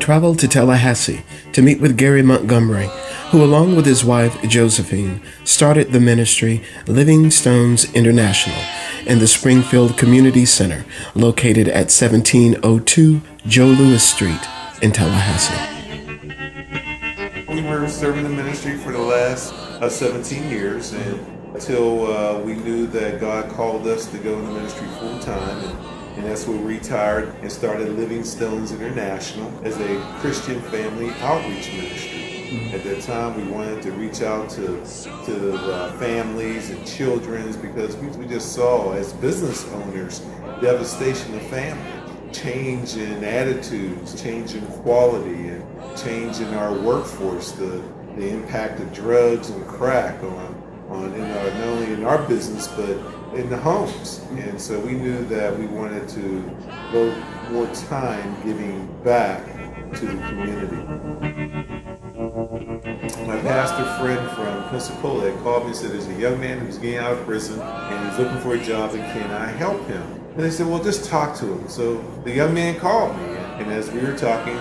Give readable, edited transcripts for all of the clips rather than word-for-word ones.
traveled to Tallahassee to meet with Gary Montgomery, who along with his wife Josephine started the ministry Living Stones International in the Springfield Community Center located at 1702 Joe Louis Street in Tallahassee. We were serving the ministry for the last 17 years until we knew that God called us to go in the ministry full time. And that's when we retired and started Living Stones International as a Christian family outreach ministry. At that time, we wanted to reach out to families and children because we just saw, as business owners, devastation of family, change in attitudes, change in quality, and change in our workforce, the impact of drugs and crack on not only in our business but in the homes. And so we knew that we wanted to devote more time giving back to the community. My pastor friend from Pensacola had called me and said there's a young man who's getting out of prison and he's looking for a job, and can I help him? And they said, well, just talk to him. So the young man called me, and as we were talking,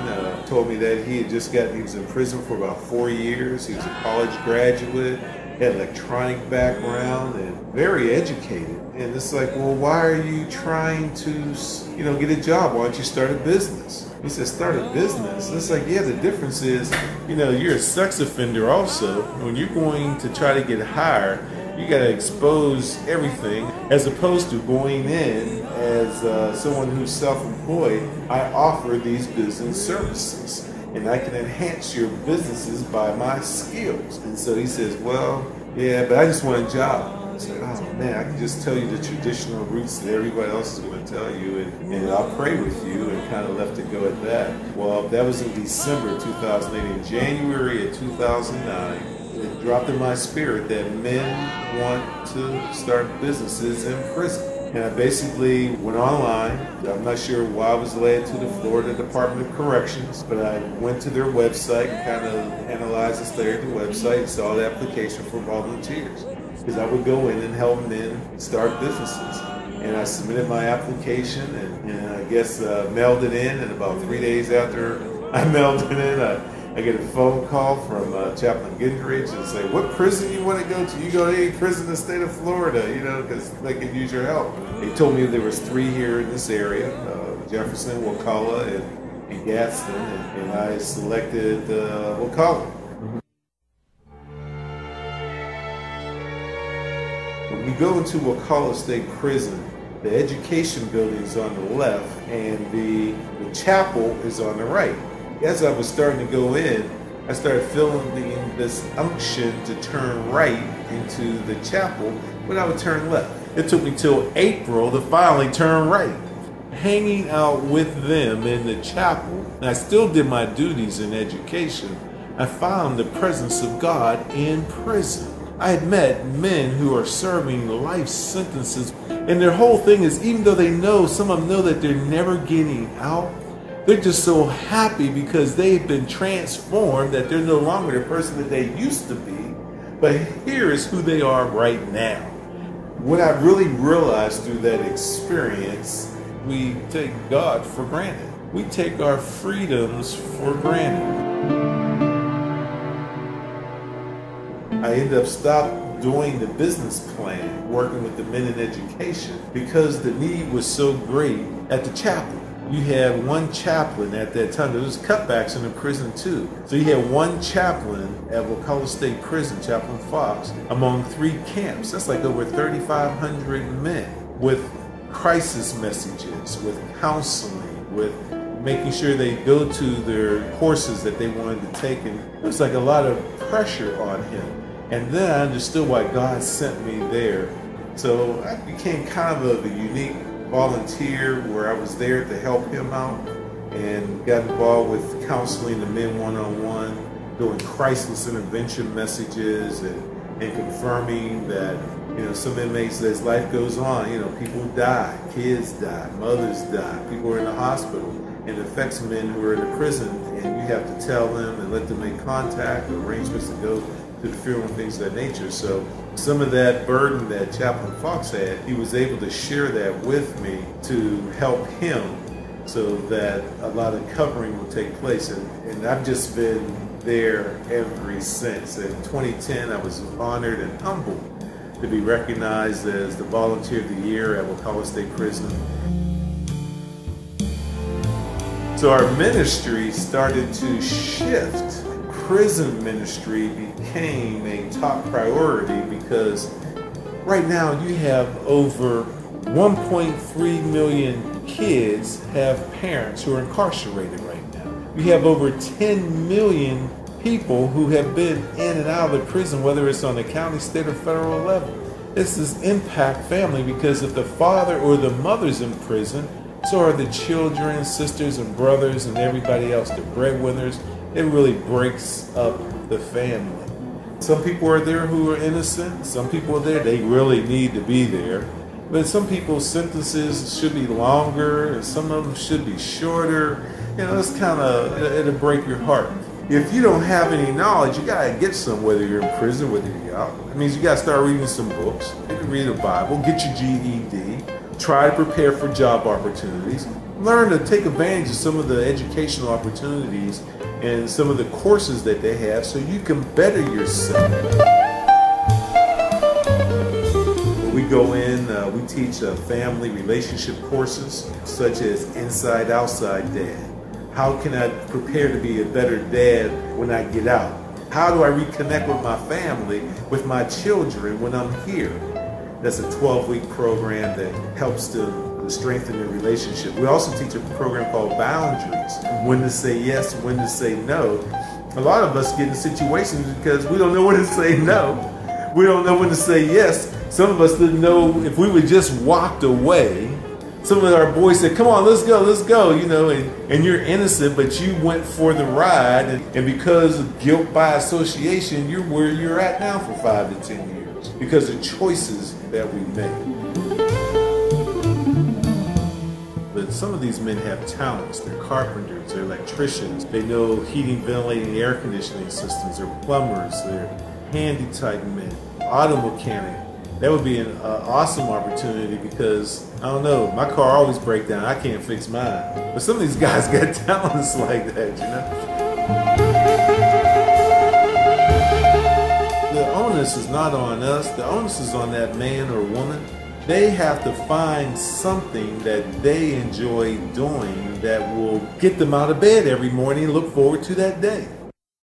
told me that he was in prison for about 4 years. He was a college graduate, had an electronic background, and very educated. And it's like, well, why are you trying to, get a job? Why don't you start a business? He said, start a business? And it's like, yeah, the difference is, you're a sex offender also. When you're going to try to get hired, you got to expose everything, as opposed to going in as someone who's self-employed. I offer these business services, and I can enhance your businesses by my skills. And so he says, well, yeah, but I just want a job. I said, oh man, I can just tell you the traditional routes that everybody else is going to tell you, and I'll pray with you, and kind of left it go at that. Well, that was in December 2008. In January of 2009, it dropped in my spirit that men want to start businesses in prison. And I basically went online. I'm not sure why I was led to the Florida Department of Corrections, but I went to their website and kind of analyzed the state of the website and saw the application for volunteers. Because I would go in and help men start businesses. And I submitted my application and I guess mailed it in, and about 3 days after I mailed it in, I get a phone call from Chaplain Gingrich and say, what prison you want to go to? You go to any prison in the state of Florida, because they can use your help. They told me there was 3 here in this area, Jefferson, Wakulla, and Gadsden, and I selected Wakulla. When you go into Wakulla State Prison, the education building is on the left and the chapel is on the right. As I was starting to go in, I started feeling this unction to turn right into the chapel, but I would turn left. It took me till April to finally turn right. Hanging out with them in the chapel, and I still did my duties in education, I found the presence of God in prison. I had met men who are serving life sentences, and their whole thing is, even though some of them know that they're never getting out, they're just so happy because they've been transformed, that they're no longer the person that they used to be, but here is who they are right now. What I really realized through that experience, we take God for granted. We take our freedoms for granted. I ended up stopped doing the business plan, working with the men in education, because the need was so great at the chapel. You had one chaplain at that time. There was cutbacks in the prison too. So you had one chaplain at Wakulla State Prison, Chaplain Fox, among 3 camps. That's like over 3,500 men, with crisis messages, with counseling, with making sure they go to their courses that they wanted to take. And it was like a lot of pressure on him. And then I understood why God sent me there. So I became kind of a unique volunteer where I was there to help him out, and got involved with counseling the men one-on-one, doing crisis intervention messages, and confirming that some inmates, as life goes on, people die, kids die, mothers die, people are in the hospital, and it affects men who are in the prison, and you have to tell them and let them make contact, arrangements to go to the funeral and things of that nature. So some of that burden that Chaplain Fox had, he was able to share that with me to help him so that a lot of covering will take place. And I've just been there ever since. In 2010, I was honored and humbled to be recognized as the Volunteer of the Year at Wakulla State Prison. So our ministry started to shift. Prison ministry became a top priority because right now you have over 1.3 million kids have parents who are incarcerated right now. We have over 10 million people who have been in and out of the prison, whether it's on the county, state, or federal level. This is impact family because if the father or the mother's in prison, so are the children, sisters, and brothers, and everybody else, the breadwinners. It really breaks up the family. Some people are there who are innocent. Some people are there, they really need to be there. But some people's sentences should be longer, and some of them should be shorter. You know, it's kind of, it'll break your heart. If you don't have any knowledge, you gotta get some, whether you're in prison, whether you're out. It means you gotta start reading some books. You can read a Bible, get your GED, try to prepare for job opportunities, learn to take advantage of some of the educational opportunities and some of the courses that they have so you can better yourself. When we go in, we teach family relationship courses such as Inside Outside Dad. How can I prepare to be a better dad when I get out? How do I reconnect with my family, with my children when I'm here? That's a 12-week program that helps to strengthen your relationship. We also teach a program called Boundaries, when to say yes, when to say no. A lot of us get in situations because we don't know when to say no. We don't know when to say yes. Some of us didn't know if we would just walked away. Some of our boys said, come on, let's go, you know, and you're innocent, but you went for the ride, and because of guilt by association, you're where you're at now for 5 to 10 years because of choices that we made. But some of these men have talents. They're carpenters, they're electricians, they know heating, ventilating, air conditioning systems, they're plumbers, they're handy type men, auto mechanic. That would be an awesome opportunity because, I don't know, my car always breaks down. I can't fix mine. But some of these guys got talents like that, you know? The onus is not on us. The onus is on that man or woman. They have to find something that they enjoy doing that will get them out of bed every morning and look forward to that day.